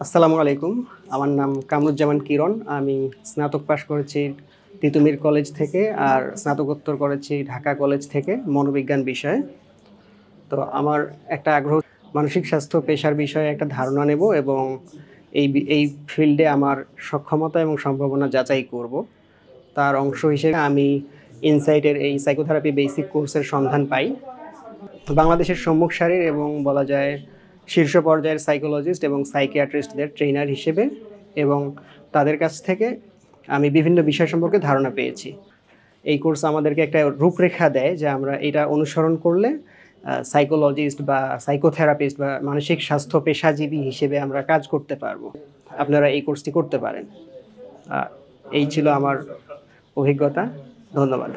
আসসালামু আলাইকুম। আমার নাম কামরুজ্জামান কিরণ। আমি স্নাতক পাশ করেছি তিতুমির কলেজ থেকে আর স্নাতকোত্তর করেছি ঢাকা কলেজ থেকে মনোবিজ্ঞান বিষয়ে। তো আমার একটা আগ্রহ মানসিক স্বাস্থ্য পেশার বিষয়ে একটা ধারণা নেব এবং এই ফিল্ডে আমার সক্ষমতা এবং সম্ভাবনা যাচাই করব। তার অংশ হিসেবে আমি ইনসাইটের এই সাইকোথেরাপি বেসিক কোর্সের সন্ধান পাই। বাংলাদেশের সম্মুখ সারির এবং বলা যায় শীর্ষ পর্যায়ের সাইকোলজিস্ট এবং সাইকিয়াট্রিস্টদের ট্রেনার হিসেবে এবং তাদের কাছ থেকে আমি বিভিন্ন বিষয় সম্পর্কে ধারণা পেয়েছি। এই কোর্স আমাদেরকে একটা রূপরেখা দেয় যে আমরা এটা অনুসরণ করলে সাইকোলজিস্ট বা সাইকোথেরাপিস্ট বা মানসিক স্বাস্থ্য পেশাজীবী হিসেবে আমরা কাজ করতে পারবো। আপনারা এই কোর্সটি করতে পারেন। এই ছিল আমার অভিজ্ঞতা। ধন্যবাদ।